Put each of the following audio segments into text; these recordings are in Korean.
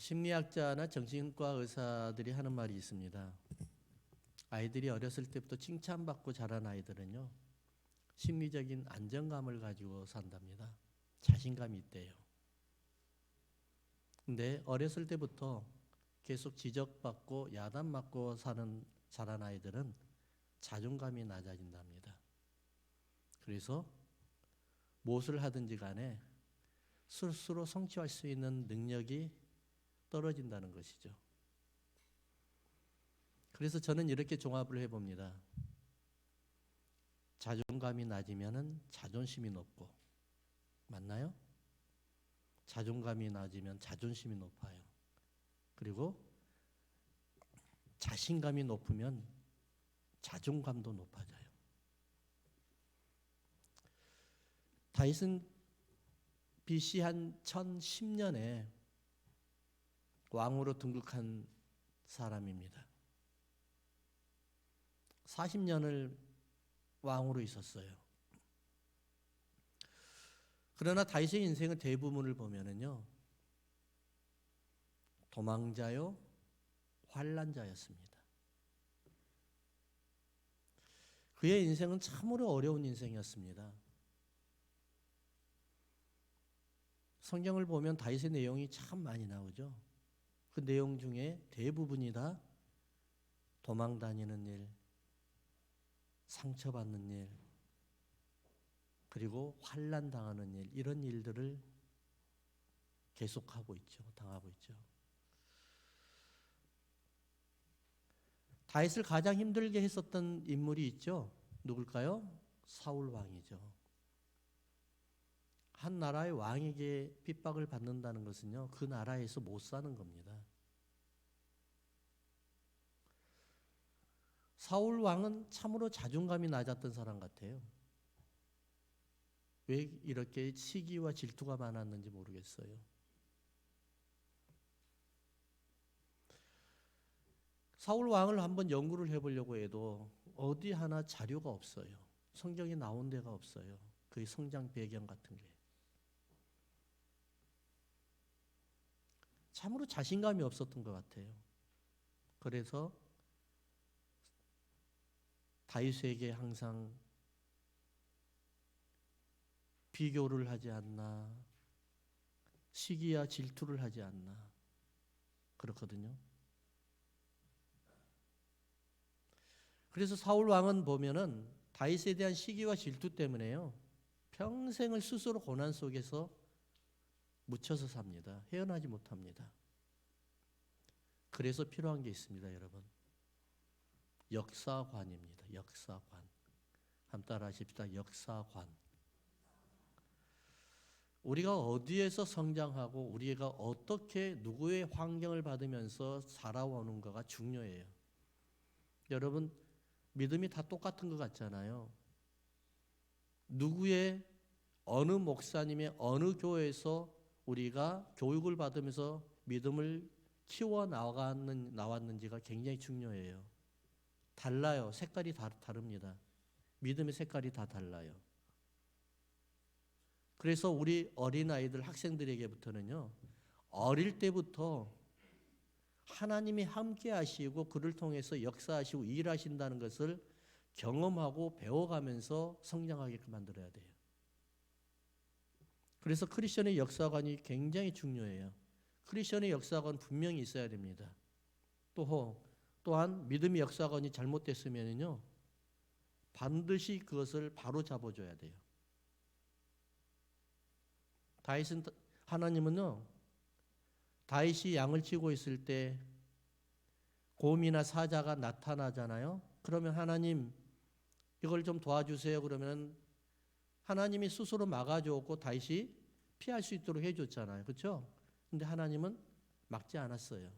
심리학자나 정신과 의사들이 하는 말이 있습니다. 아이들이 어렸을 때부터 칭찬받고 자란 아이들은요, 심리적인 안정감을 가지고 산답니다. 자신감이 있대요. 근데 어렸을 때부터 계속 지적받고 야단맞고 자란 아이들은 자존감이 낮아진답니다. 그래서 무엇을 하든지 간에 스스로 성취할 수 있는 능력이 떨어진다는 것이죠. 그래서 저는 이렇게 종합을 해봅니다. 자존감이 낮으면 자존심이 높고, 맞나요? 자존감이 낮으면 자존심이 높아요. 그리고 자신감이 높으면 자존감도 높아져요. 다윗은 BC 한 1010년에 왕으로 등극한 사람입니다. 40년을 왕으로 있었어요. 그러나 다윗의 인생의 대부분을 보면은요, 도망자요, 환난자였습니다. 그의 인생은 참으로 어려운 인생이었습니다. 성경을 보면 다윗의 내용이 참 많이 나오죠. 그 내용 중에 대부분이 다 도망 다니는 일, 상처받는 일, 그리고 환난 당하는 일, 이런 일들을 계속하고 있죠. 당하고 있죠. 다윗을 가장 힘들게 했었던 인물이 있죠. 누굴까요? 사울 왕이죠. 한 나라의 왕에게 핍박을 받는다는 것은요, 그 나라에서 못 사는 겁니다. 사울 왕은 참으로 자존감이 낮았던 사람 같아요. 왜 이렇게 시기와 질투가 많았는지 모르겠어요. 사울 왕을 한번 연구를 해보려고 해도 어디 하나 자료가 없어요. 성경에 나온 데가 없어요. 그의 성장 배경 같은 게. 참으로 자신감이 없었던 것 같아요. 그래서 다윗에게 항상 비교를 하지 않나, 시기와 질투를 하지 않나, 그렇거든요. 그래서 사울 왕은 보면은 다윗에 대한 시기와 질투 때문에요, 평생을 스스로 고난 속에서 묻혀서 삽니다. 헤어나지 못합니다. 그래서 필요한 게 있습니다, 여러분. 역사관입니다. 역사관. 한번 따라 하십시다. 역사관. 우리가 어디에서 성장하고 우리가 어떻게 누구의 환경을 받으면서 살아오는가가 중요해요. 여러분, 믿음이 다 똑같은 것 같잖아요. 누구의 어느 목사님의 어느 교회에서 우리가 교육을 받으면서 믿음을 키워 나왔는지가 굉장히 중요해요. 달라요. 색깔이 다릅니다. 믿음의 색깔이 다 달라요. 그래서 우리 어린아이들, 학생들에게부터는요, 어릴 때부터 하나님이 함께 하시고 그를 통해서 역사하시고 일하신다는 것을 경험하고 배워가면서 성장하게끔 만들어야 돼요. 그래서 크리스천의 역사관이 굉장히 중요해요. 크리스천의 역사관 분명히 있어야 됩니다. 또한 믿음의 역사관이 잘못됐으면요, 반드시 그것을 바로 잡아줘야 돼요. 하나님은요, 다윗이 양을 치고 있을 때 곰이나 사자가 나타나잖아요. 그러면 하나님 이걸 좀 도와주세요. 그러면 하나님이 스스로 막아주었고 다윗이 피할 수 있도록 해줬잖아요. 그렇죠? 근데 하나님은 막지 않았어요.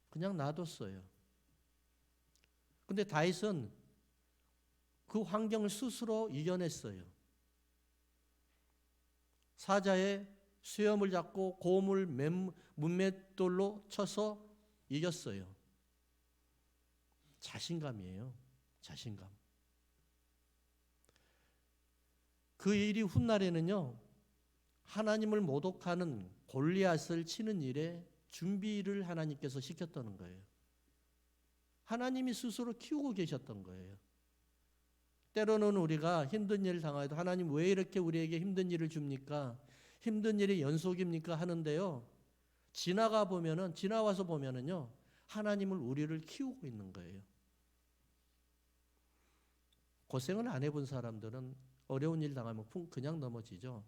그냥 놔뒀어요. 근데 다윗은 그 환경을 스스로 이겨냈어요. 사자의 수염을 잡고 곰을 문맷돌로 쳐서 이겼어요. 자신감이에요. 자신감. 그 일이 훗날에는요, 하나님을 모독하는 골리앗을 치는 일에 준비를 하나님께서 시켰다는 거예요. 하나님이 스스로 키우고 계셨던 거예요. 때로는 우리가 힘든 일을 당해도 하나님 왜 이렇게 우리에게 힘든 일을 줍니까? 힘든 일이 연속입니까? 하는데요. 지나와서 보면은요. 하나님은 우리를 키우고 있는 거예요. 고생을 안 해본 사람들은 어려운 일 당하면 그냥 넘어지죠.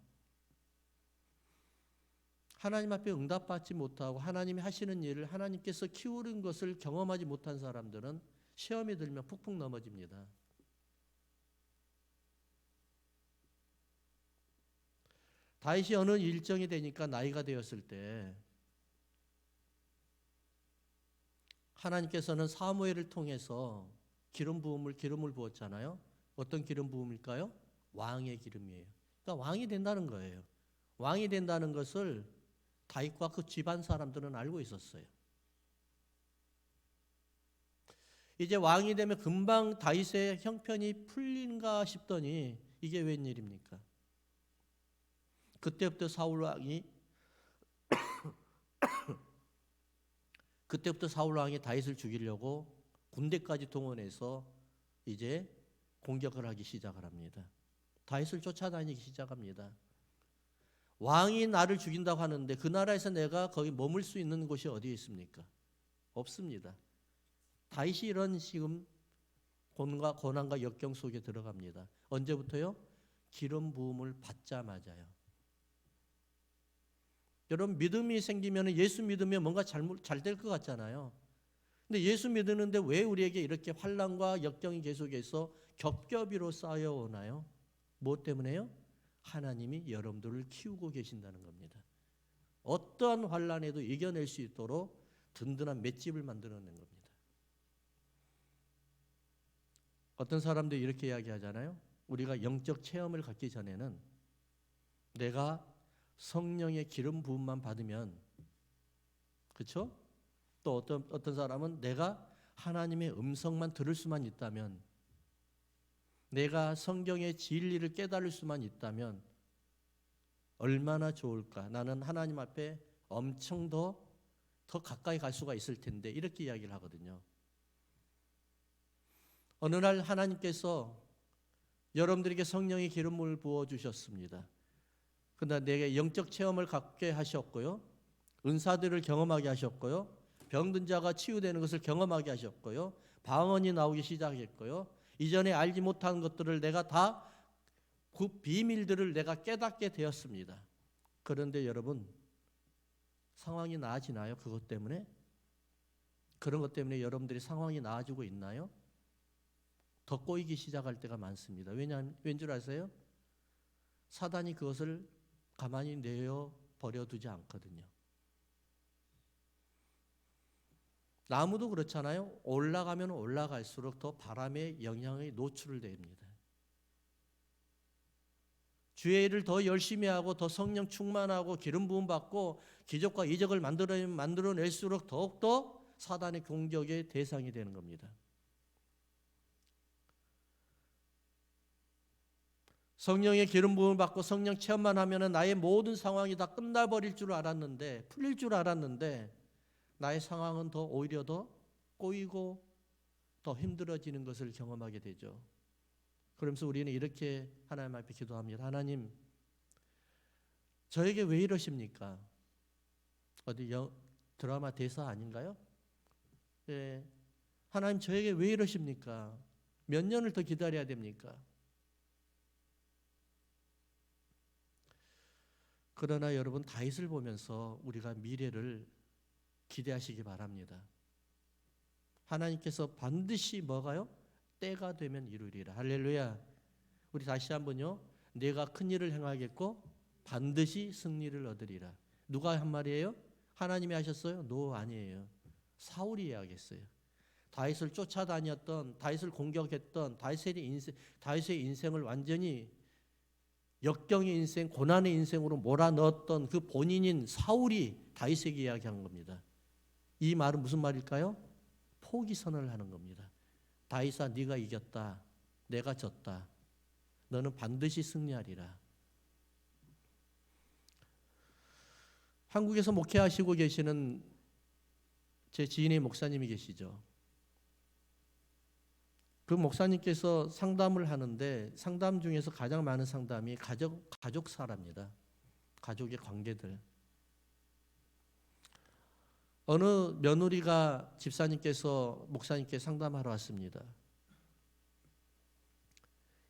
하나님 앞에 응답받지 못하고 하나님이 하시는 일을 하나님께서 키우는 것을 경험하지 못한 사람들은 시험에 들면 푹푹 넘어집니다. 다윗이 어느 일정이 되니까 나이가 되었을 때 하나님께서는 사무엘을 통해서 기름을 부었잖아요. 어떤 기름 부음일까요? 왕의 기름이에요. 그러니까 왕이 된다는 거예요. 왕이 된다는 것을 다윗과 그 집안 사람들은 알고 있었어요. 이제 왕이 되면 금방 다윗의 형편이 풀린가 싶더니 이게 웬일입니까? 그때부터 사울 왕이 다윗을 죽이려고 군대까지 동원해서 이제 공격을 하기 시작을 합니다. 다윗을 쫓아다니기 시작합니다. 왕이 나를 죽인다고 하는데 그 나라에서 내가 거기 머물 수 있는 곳이 어디에 있습니까? 없습니다. 다윗이 이런 지금 고난과 역경 속에 들어갑니다. 언제부터요? 기름 부음을 받자마자요. 여러분 믿음이 생기면 예수 믿으면 뭔가 잘 될 것 같잖아요. 근데 예수 믿는데 왜 우리에게 이렇게 환난과 역경이 계속해서 겹겹이로 쌓여오나요? 무엇 때문에요? 하나님이 여러분들을 키우고 계신다는 겁니다. 어떠한 환난에도 이겨낼 수 있도록 든든한 맷집을 만들어낸 겁니다. 어떤 사람들이 이렇게 이야기하잖아요. 우리가 영적 체험을 갖기 전에는 내가 성령의 기름 부음만 받으면, 그렇죠? 또 어떤 사람은 내가 하나님의 음성만 들을 수만 있다면, 내가 성경의 진리를 깨달을 수만 있다면 얼마나 좋을까? 나는 하나님 앞에 엄청 더 가까이 갈 수가 있을 텐데, 이렇게 이야기를 하거든요. 어느 날 하나님께서 여러분들에게 성령의 기름을 부어주셨습니다. 그러나 내게 영적 체험을 갖게 하셨고요. 은사들을 경험하게 하셨고요. 병든 자가 치유되는 것을 경험하게 하셨고요. 방언이 나오기 시작했고요. 이전에 알지 못한 것들을 내가 다 그 비밀들을 내가 깨닫게 되었습니다. 그런데 여러분, 상황이 나아지나요? 그것 때문에? 그런 것 때문에 여러분들이 상황이 나아지고 있나요? 더 꼬이기 시작할 때가 많습니다. 왠 줄 아세요? 사단이 그것을 가만히 내어 버려두지 않거든요. 나무도 그렇잖아요. 올라가면 올라갈수록 더 바람의 영향에 노출을 됩니다. 주의 일을 더 열심히 하고 더 성령 충만하고 기름 부음 받고 기적과 이적을 만들어낼수록 더욱더 사단의 공격의 대상이 되는 겁니다. 성령의 기름 부음을 받고 성령 체험만 하면 나의 모든 상황이 다 끝나버릴 줄 알았는데, 풀릴 줄 알았는데 나의 상황은 오히려 더 꼬이고 더 힘들어지는 것을 경험하게 되죠. 그러면서 우리는 이렇게 하나님 앞에 기도합니다. 하나님, 저에게 왜 이러십니까? 어디 드라마 대사 아닌가요? 네. 하나님, 저에게 왜 이러십니까? 몇 년을 더 기다려야 됩니까? 그러나 여러분, 다윗을 보면서 우리가 미래를 기대하시기 바랍니다. 하나님께서 반드시 뭐가요? 때가 되면 이루리라. 할렐루야. 우리 다시 한번요. 내가 큰 일을 행하겠고 반드시 승리를 얻으리라. 누가 한 말이에요? 하나님이 하셨어요? 노, 아니에요. 사울이 이야기했어요. 다윗을 쫓아다녔던, 다윗을 공격했던 다윗의 인생을 완전히 역경의 인생, 고난의 인생으로 몰아넣었던 그 본인인 사울이 다윗에게 이야기한 겁니다. 이 말은 무슨 말일까요? 포기 선언을 하는 겁니다. 다윗아, 네가 이겼다. 내가 졌다. 너는 반드시 승리하리라. 한국에서 목회하시고 계시는 제 지인의 목사님이 계시죠. 그 목사님께서 상담을 하는데 상담 중에서 가장 많은 상담이 가족사랍니다. 가족의 관계들. 어느 며느리가 집사님께서 목사님께 상담하러 왔습니다.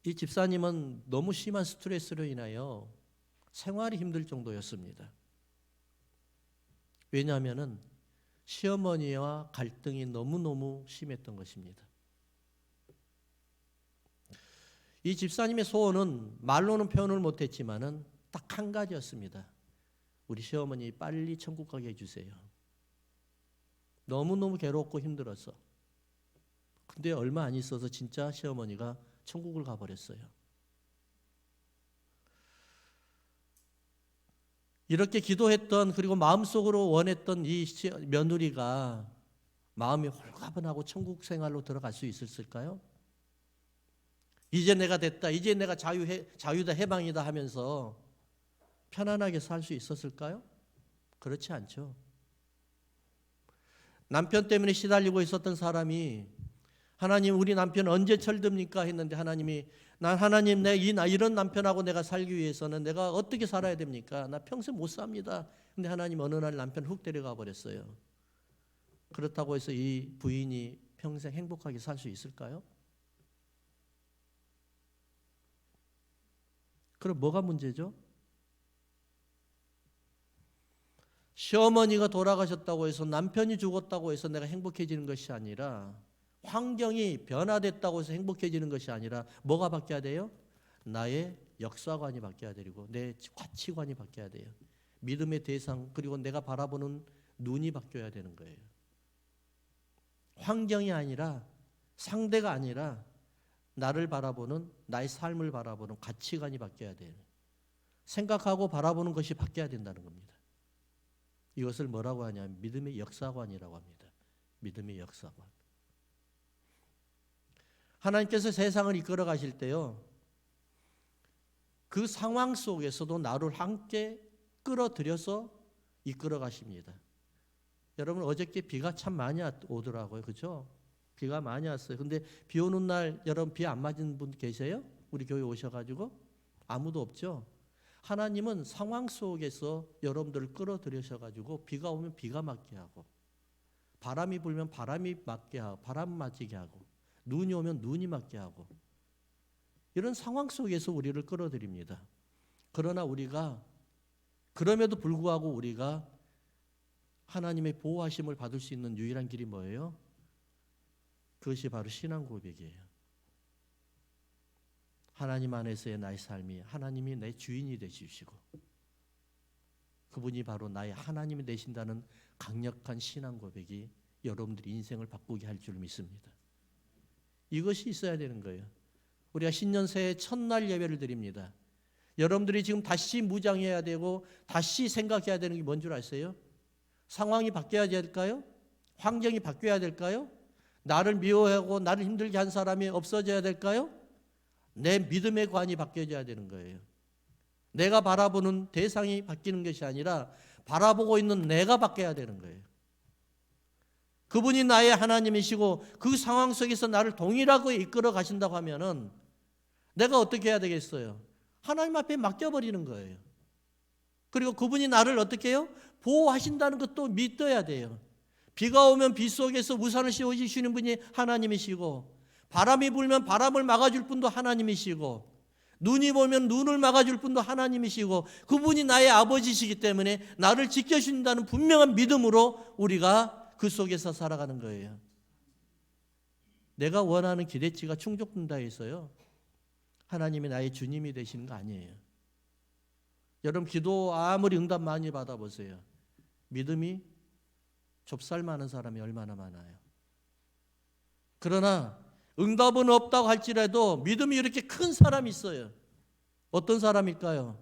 이 집사님은 너무 심한 스트레스로 인하여 생활이 힘들 정도였습니다. 왜냐하면 시어머니와 갈등이 너무너무 심했던 것입니다. 이 집사님의 소원은 말로는 표현을 못했지만은 딱 한 가지였습니다. 우리 시어머니 빨리 천국 가게 해주세요. 너무너무 괴롭고 힘들어서. 근데 얼마 안 있어서 진짜 시어머니가 천국을 가버렸어요. 이렇게 기도했던 그리고 마음속으로 원했던 이 며느리가 마음이 홀가분하고 천국 생활로 들어갈 수 있었을까요? 이제 내가 됐다, 이제 내가 자유다, 해방이다 하면서 편안하게 살 수 있었을까요? 그렇지 않죠. 남편 때문에 시달리고 있었던 사람이 하나님, 우리 남편 언제 철듭니까? 했는데 하나님이, 난 하나님, 이런 남편하고 내가 살기 위해서는 내가 어떻게 살아야 됩니까? 나 평생 못 삽니다. 근데 하나님 어느 날 남편 훅 데려가 버렸어요. 그렇다고 해서 이 부인이 평생 행복하게 살 수 있을까요? 그럼 뭐가 문제죠? 시어머니가 돌아가셨다고 해서, 남편이 죽었다고 해서 내가 행복해지는 것이 아니라, 환경이 변화됐다고 해서 행복해지는 것이 아니라 뭐가 바뀌어야 돼요? 나의 역사관이 바뀌어야 되고 내 가치관이 바뀌어야 돼요. 믿음의 대상, 그리고 내가 바라보는 눈이 바뀌어야 되는 거예요. 환경이 아니라, 상대가 아니라 나를 바라보는, 나의 삶을 바라보는 가치관이 바뀌어야 돼요. 생각하고 바라보는 것이 바뀌어야 된다는 겁니다. 이것을 뭐라고 하냐면 믿음의 역사관이라고 합니다. 믿음의 역사관. 하나님께서 세상을 이끌어 가실 때요, 그 상황 속에서도 나를 함께 끌어들여서 이끌어 가십니다. 여러분, 어저께 비가 참 많이 오더라고요. 그렇죠? 비가 많이 왔어요. 근데 비 오는 날 여러분 비 안 맞은 분 계세요? 우리 교회 오셔가지고? 아무도 없죠? 하나님은 상황 속에서 여러분들을 끌어들여셔가지고 비가 오면 비가 맞게 하고, 바람이 불면 바람이 맞게 하고, 바람 맞게 하고, 눈이 오면 눈이 맞게 하고, 이런 상황 속에서 우리를 끌어들입니다. 그러나 우리가, 그럼에도 불구하고 우리가 하나님의 보호하심을 받을 수 있는 유일한 길이 뭐예요? 그것이 바로 신앙 고백이에요. 하나님 안에서의 나의 삶이, 하나님이 내 주인이 되시고 그분이 바로 나의 하나님이 되신다는 강력한 신앙 고백이 여러분들의 인생을 바꾸게 할 줄 믿습니다. 이것이 있어야 되는 거예요. 우리가 신년 새해 첫날 예배를 드립니다. 여러분들이 지금 다시 무장해야 되고 다시 생각해야 되는 게 뭔 줄 아세요? 상황이 바뀌어야 될까요? 환경이 바뀌어야 될까요? 나를 미워하고 나를 힘들게 한 사람이 없어져야 될까요? 내 믿음의 관이 바뀌어져야 되는 거예요. 내가 바라보는 대상이 바뀌는 것이 아니라 바라보고 있는 내가 바뀌어야 되는 거예요. 그분이 나의 하나님이시고 그 상황 속에서 나를 동일하게 이끌어 가신다고 하면은 내가 어떻게 해야 되겠어요? 하나님 앞에 맡겨버리는 거예요. 그리고 그분이 나를 어떻게 해요? 보호하신다는 것도 믿어야 돼요. 비가 오면 비 속에서 우산을 씌워주시는 분이 하나님이시고, 바람이 불면 바람을 막아줄 분도 하나님이시고, 눈이 오면 눈을 막아줄 분도 하나님이시고, 그분이 나의 아버지시기 때문에 나를 지켜주신다는 분명한 믿음으로 우리가 그 속에서 살아가는 거예요. 내가 원하는 기대치가 충족된다 해서요, 하나님이 나의 주님이 되시는 거 아니에요. 여러분, 기도 아무리 응답 많이 받아보세요. 믿음이 좁쌀 많은 사람이 얼마나 많아요. 그러나 응답은 없다고 할지라도 믿음이 이렇게 큰 사람이 있어요. 어떤 사람일까요?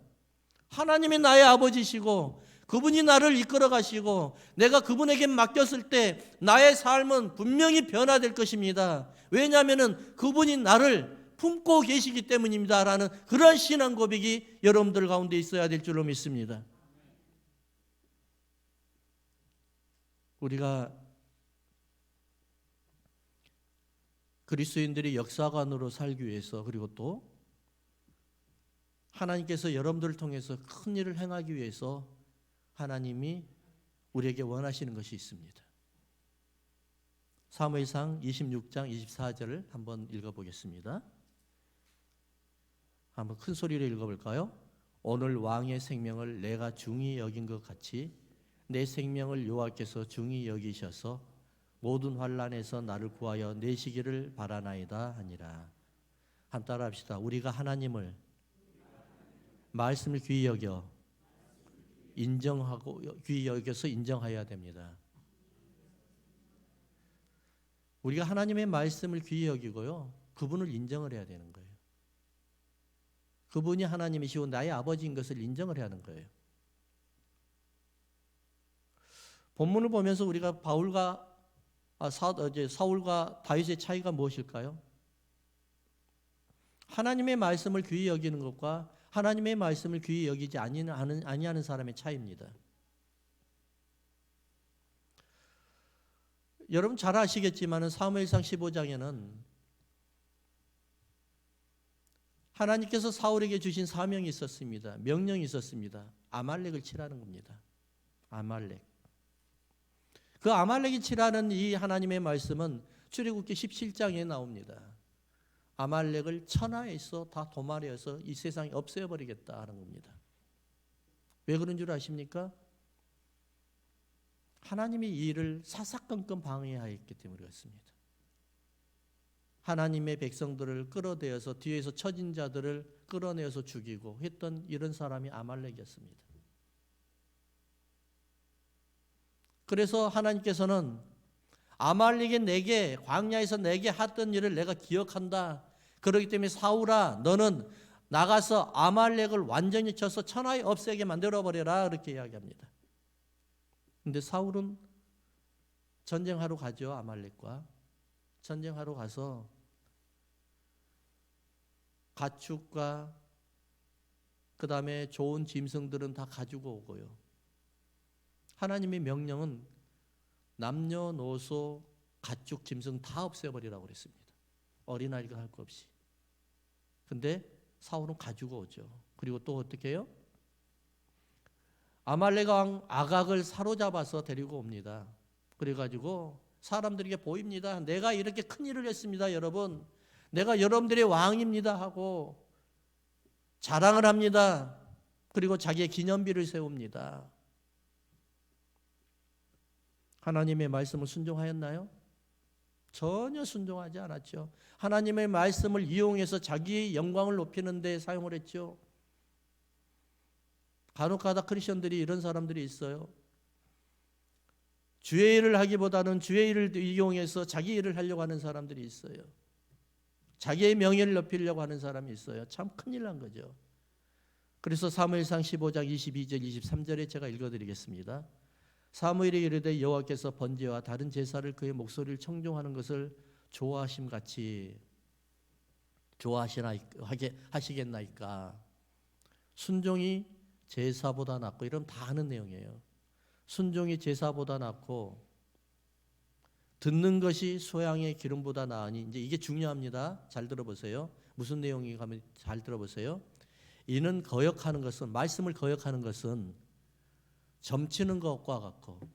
하나님이 나의 아버지시고 그분이 나를 이끌어 가시고 내가 그분에게 맡겼을 때 나의 삶은 분명히 변화될 것입니다. 왜냐하면 그분이 나를 품고 계시기 때문입니다 라는 그런 신앙 고백이 여러분들 가운데 있어야 될 줄로 믿습니다. 우리가 그리스도인들이 역사관으로 살기 위해서, 그리고 또 하나님께서 여러분들을 통해서 큰 일을 행하기 위해서 하나님이 우리에게 원하시는 것이 있습니다. 사무엘상 26장 24절을 한번 읽어보겠습니다. 한번 큰 소리로 읽어볼까요? 오늘 왕의 생명을 내가 중히 여긴 것 같이 내 생명을 여호와께서 중히 여기셔서 모든 환난에서 나를 구하여 내시기를 바라나이다 하니라. 한번 따라합시다. 우리가 하나님을 말씀을 귀히 여겨 인정하고 귀히 여겨서 인정해야 됩니다. 우리가 하나님의 말씀을 귀히 여기고요, 그분을 인정을 해야 되는 거예요. 그분이 하나님이시고 나의 아버지인 것을 인정을 해야 하는 거예요. 본문을 보면서 우리가 사울과 다윗의 차이가 무엇일까요? 하나님의 말씀을 귀히 여기는 것과 하나님의 말씀을 귀히 여기지 아니하는 사람의 차이입니다. 여러분 잘 아시겠지만 사무엘상 15장에는 하나님께서 사울에게 주신 사명이 있었습니다. 명령이 있었습니다. 아말렉을 치라는 겁니다. 아말렉. 그 아말렉이 치라는 이 하나님의 말씀은 출애굽기 17장에 나옵니다. 아말렉을 천하에서 다 도말해서 이 세상에 없애버리겠다 하는 겁니다. 왜 그런 줄 아십니까? 하나님이 이 일을 사사건건 방해하였기 때문에 그렇습니다. 하나님의 백성들을 끌어대어서 뒤에서 처진 자들을 끌어내어서 죽이고 했던 이런 사람이 아말렉이었습니다. 그래서 하나님께서는 아말렉이 내게 광야에서 내게 했던 일을 내가 기억한다. 그렇기 때문에 사울아 너는 나가서 아말렉을 완전히 쳐서 천하에 없애게 만들어버려라 그렇게 이야기합니다. 근데 사울은 전쟁하러 가죠. 아말렉과 전쟁하러 가서 가축과 그 다음에 좋은 짐승들은 다 가지고 오고요. 하나님의 명령은 남녀노소 가축 짐승 다 없애버리라고 그랬습니다. 어린아이가 할 것 없이. 근데 사울은 가지고 오죠. 그리고 또 어떻게 해요? 아말렉 왕 아각을 사로잡아서 데리고 옵니다. 그래가지고 사람들에게 보입니다. 내가 이렇게 큰 일을 했습니다, 여러분. 내가 여러분들의 왕입니다 하고 자랑을 합니다. 그리고 자기의 기념비를 세웁니다. 하나님의 말씀을 순종하였나요? 전혀 순종하지 않았죠. 하나님의 말씀을 이용해서 자기의 영광을 높이는 데 사용을 했죠. 간혹가다 크리스천들이 이런 사람들이 있어요. 주의 일을 하기보다는 주의 일을 이용해서 자기 일을 하려고 하는 사람들이 있어요. 자기의 명예를 높이려고 하는 사람이 있어요. 참 큰일 난 거죠. 그래서 사무엘상 15장 22절 23절에 제가 읽어드리겠습니다. 사무엘이 이르되 여호와께서 번제와 다른 제사를 그의 목소리를 청종하는 것을 좋아하심같이 하시겠나이까. 순종이 제사보다 낫고, 이런 다 하는 내용이에요. 순종이 제사보다 낫고 듣는 것이 소양의 기름보다 나으니, 이제 이게 중요합니다. 잘 들어보세요. 무슨 내용이 가면 잘 들어보세요. 이는 거역하는 것은, 말씀을 거역하는 것은 점치는 것과 같고,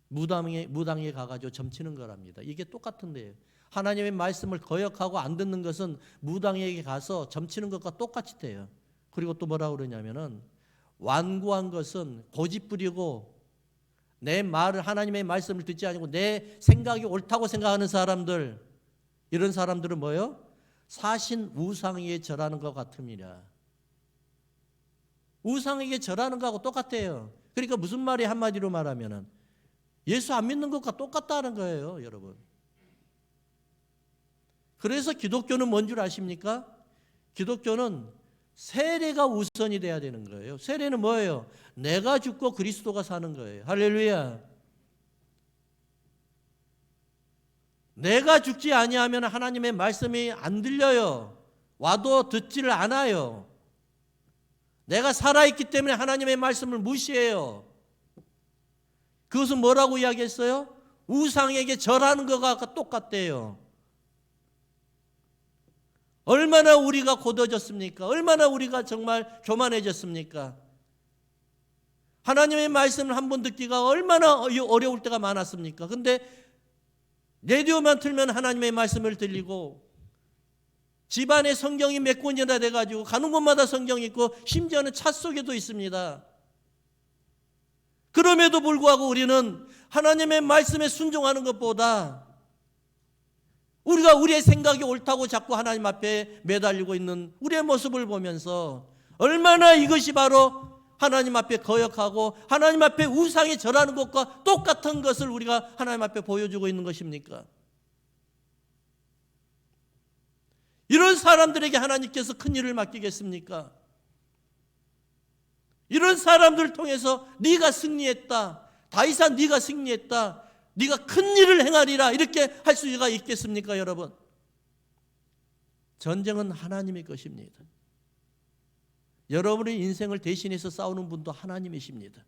무당에 가가지고 점치는 거랍니다. 이게 똑같은데요. 하나님의 말씀을 거역하고 안 듣는 것은 무당에게 가서 점치는 것과 똑같이 돼요. 그리고 또 뭐라고 그러냐면은, 완고한 것은 고집 부리고 내 말을, 하나님의 말씀을 듣지 않고 내 생각이 옳다고 생각하는 사람들, 이런 사람들은 뭐예요? 사신 우상에게 절하는 것 같음이라. 우상에게 절하는 것하고 똑같아요. 그러니까 무슨 말이 한마디로 말하면은 예수 안 믿는 것과 똑같다는 거예요, 여러분. 그래서 기독교는 뭔 줄 아십니까? 기독교는 세례가 우선이 돼야 되는 거예요. 세례는 뭐예요? 내가 죽고 그리스도가 사는 거예요. 할렐루야. 내가 죽지 아니하면 하나님의 말씀이 안 들려요. 와도 듣지를 않아요. 내가 살아있기 때문에 하나님의 말씀을 무시해요. 그것은 뭐라고 이야기했어요? 우상에게 절하는 것과 똑같대요. 얼마나 우리가 곧어졌습니까? 얼마나 우리가 정말 교만해졌습니까? 하나님의 말씀을 한번 듣기가 얼마나 어려울 때가 많았습니까? 근데 라디오만 틀면 하나님의 말씀을 들리고 집안에 성경이 몇 권이나 돼가지고 가는 곳마다 성경이 있고 심지어는 차 속에도 있습니다. 그럼에도 불구하고 우리는 하나님의 말씀에 순종하는 것보다 우리가 우리의 생각이 옳다고 자꾸 하나님 앞에 매달리고 있는 우리의 모습을 보면서 얼마나 이것이 바로 하나님 앞에 거역하고 하나님 앞에 우상에 절하는 것과 똑같은 것을 우리가 하나님 앞에 보여주고 있는 것입니까? 이런 사람들에게 하나님께서 큰 일을 맡기겠습니까? 이런 사람들을 통해서 네가 승리했다, 다윗아 네가 승리했다, 네가 큰 일을 행하리라 이렇게 할 수가 있겠습니까? 여러분, 전쟁은 하나님의 것입니다. 여러분의 인생을 대신해서 싸우는 분도 하나님이십니다.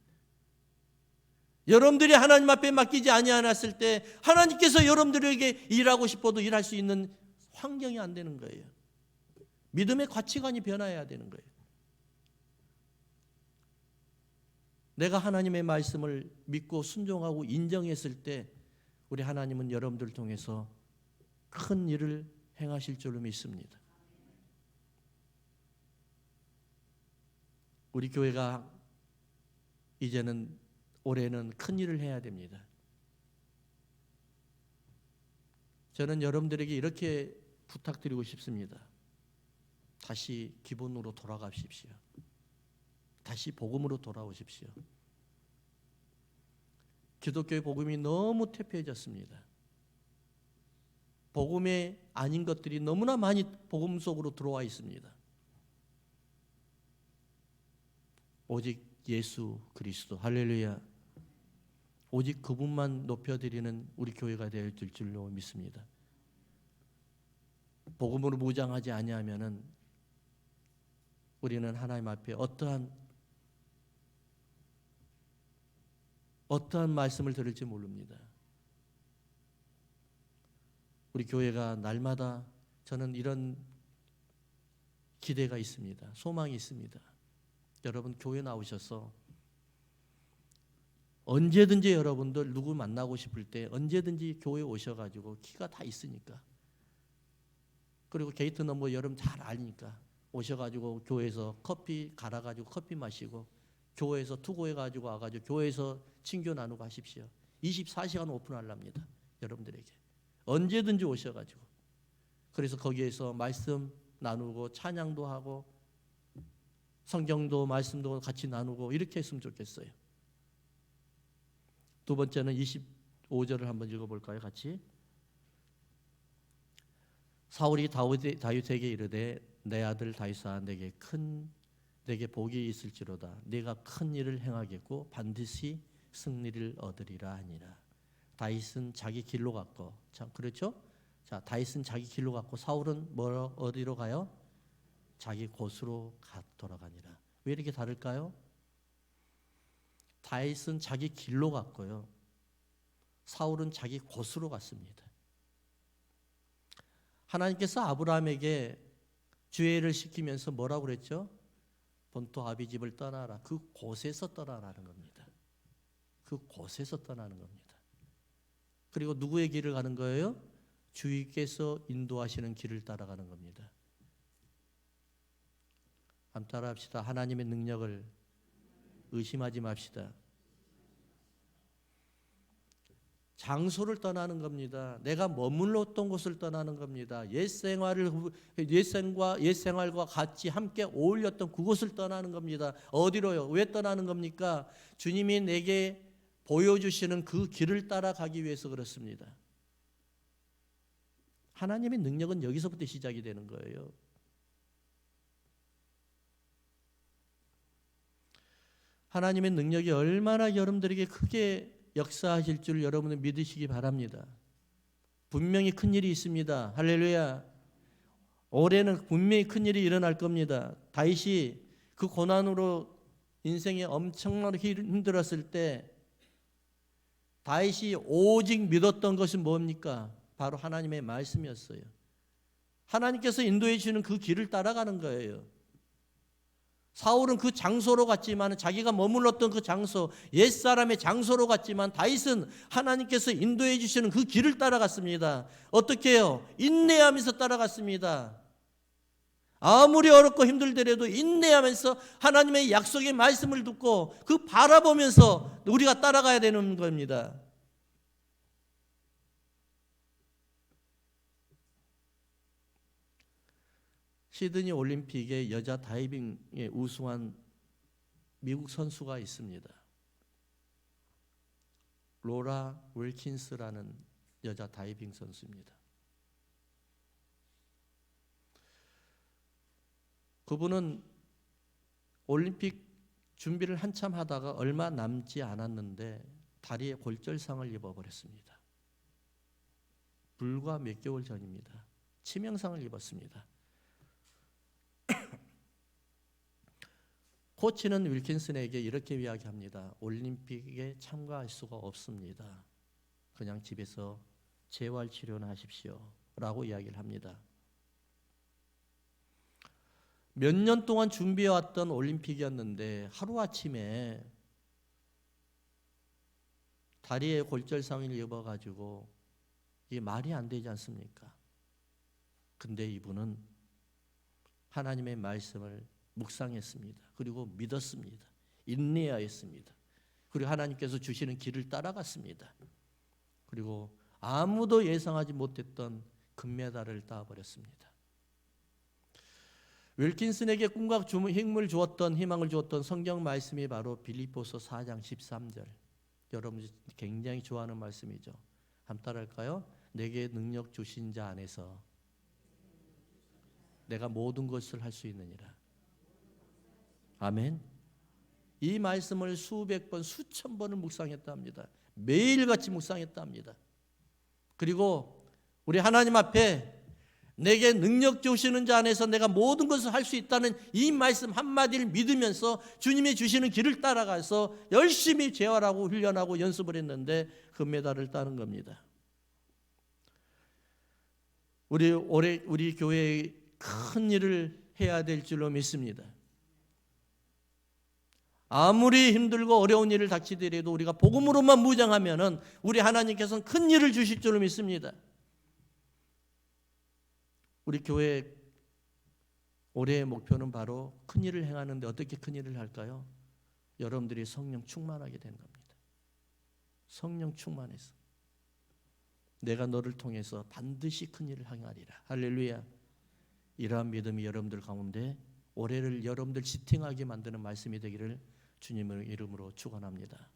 여러분들이 하나님 앞에 맡기지 아니하였을 때 하나님께서 여러분들에게 일하고 싶어도 일할 수 있는 환경이 안 되는 거예요. 믿음의 가치관이 변화해야 되는 거예요. 내가 하나님의 말씀을 믿고 순종하고 인정했을 때 우리 하나님은 여러분들을 통해서 큰 일을 행하실 줄로 믿습니다. 우리 교회가 이제는 올해는 큰 일을 해야 됩니다. 저는 여러분들에게 이렇게 부탁드리고 싶습니다. 다시 기본으로 돌아가십시오. 다시 복음으로 돌아오십시오. 기독교의 복음이 너무 퇴폐해졌습니다. 복음에 아닌 것들이 너무나 많이 복음 속으로 들어와 있습니다. 오직 예수 그리스도, 할렐루야, 오직 그분만 높여드리는 우리 교회가 될 줄로 믿습니다. 복음으로 무장하지 아니하면은 우리는 하나님 앞에 어떠한 말씀을 들을지 모릅니다. 우리 교회가 날마다 저는 이런 기대가 있습니다. 소망이 있습니다. 여러분 교회 나오셔서 언제든지 여러분들 누구 만나고 싶을 때 언제든지 교회 오셔가지고 키가 다 있으니까, 그리고 게이트 넘버 여러분 잘 아니까 오셔가지고 교회에서 커피 갈아가지고 커피 마시고 교회에서 투고해가지고 와가지고 교회에서 친교 나누고 하십시오. 24시간 오픈하랍니다. 여러분들에게 언제든지 오셔가지고, 그래서 거기에서 말씀 나누고 찬양도 하고 성경도 말씀도 같이 나누고 이렇게 했으면 좋겠어요. 두 번째는 25절을 한번 읽어볼까요? 같이. 사울이 다윗에게 이르되 내 아들 다윗아, 내게 복이 있을지로다. 네가 큰 일을 행하겠고 반드시 승리를 얻으리라 하니라. 다윗은 자기 길로 갔고, 자, 그렇죠? 자, 다윗은 자기 길로 갔고 사울은 어디로 가요? 자기 곳으로 돌아가니라. 왜 이렇게 다를까요? 다윗은 자기 길로 갔고요, 사울은 자기 곳으로 갔습니다. 하나님께서 아브라함에게 주애를 시키면서 뭐라고 그랬죠? 본토 아비 집을 떠나라. 그 곳에서 떠나라는 겁니다. 그 곳에서 떠나는 겁니다. 그리고 누구의 길을 가는 거예요? 주님께서 인도하시는 길을 따라가는 겁니다. 한번 따라합시다. 하나님의 능력을 의심하지 맙시다. 장소를 떠나는 겁니다. 내가 머물렀던 곳을 떠나는 겁니다. 옛 생활과 같이 함께 어울렸던 그곳을 떠나는 겁니다. 어디로요? 왜 떠나는 겁니까? 주님이 내게 보여주시는 그 길을 따라가기 위해서 그렇습니다. 하나님의 능력은 여기서부터 시작이 되는 거예요. 하나님의 능력이 얼마나 여러분들에게 크게 역사하실 줄 여러분은 믿으시기 바랍니다. 분명히 큰 일이 있습니다. 할렐루야. 올해는 분명히 큰 일이 일어날 겁니다. 다윗이 그 고난으로 인생에 엄청나게 힘들었을 때 다윗이 오직 믿었던 것은 뭡니까? 바로 하나님의 말씀이었어요. 하나님께서 인도해 주는 그 길을 따라가는 거예요. 사울은 그 장소로 갔지만, 자기가 머물렀던 그 장소, 옛사람의 장소로 갔지만, 다윗은 하나님께서 인도해 주시는 그 길을 따라갔습니다. 어떻게 해요? 인내하면서 따라갔습니다. 아무리 어렵고 힘들더라도 인내하면서 하나님의 약속의 말씀을 듣고 그 바라보면서 우리가 따라가야 되는 겁니다. 시드니 올림픽에 여자 다이빙에 우승한 미국 선수가 있습니다. 로라 윌킨스라는 여자 다이빙 선수입니다. 그분은 올림픽 준비를 한참 하다가 얼마 남지 않았는데 다리에 골절상을 입어버렸습니다. 불과 몇 개월 전입니다. 치명상을 입었습니다. 코치는 윌킨슨에게 이렇게 이야기합니다. 올림픽에 참가할 수가 없습니다. 그냥 집에서 재활치료나 하십시오 라고 이야기를 합니다. 몇 년 동안 준비해왔던 올림픽이었는데 하루아침에 다리에 골절상을 입어가지고 이게 말이 안 되지 않습니까? 근데 이분은 하나님의 말씀을 묵상했습니다. 그리고 믿었습니다. 인내하였습니다. 그리고 하나님께서 주시는 길을 따라갔습니다. 그리고 아무도 예상하지 못했던 금메달을 따버렸습니다. 윌킨슨에게 꿈과 힘을 주었던, 희망을 주었던 성경 말씀이 바로 빌립보서 4장 13절. 여러분이 굉장히 좋아하는 말씀이죠. 한번 따라할까요? 내게 능력 주신 자 안에서 내가 모든 것을 할 수 있느니라. 아멘. 이 말씀을 수백 번, 수천 번을 묵상했다 합니다. 매일같이 묵상했다 합니다. 그리고 우리 하나님 앞에 내게 능력 주시는 자 안에서 내가 모든 것을 할 수 있다는 이 말씀 한마디를 믿으면서 주님이 주시는 길을 따라가서 열심히 재활하고 훈련하고 연습을 했는데 금메달을 따는 겁니다. 우리 교회에 큰 일을 해야 될 줄로 믿습니다. 아무리 힘들고 어려운 일을 닥치더라도 우리가 복음으로만 무장하면은 우리 하나님께서는 큰 일을 주실 줄로 믿습니다. 우리 교회 올해의 목표는 바로 큰 일을 행하는데 어떻게 큰 일을 할까요? 여러분들이 성령 충만하게 된 겁니다. 성령 충만해서 내가 너를 통해서 반드시 큰 일을 행하리라. 할렐루야. 이러한 믿음이 여러분들 가운데 올해를 여러분들 지탱하게 만드는 말씀이 되기를 주님의 이름으로 축원합니다.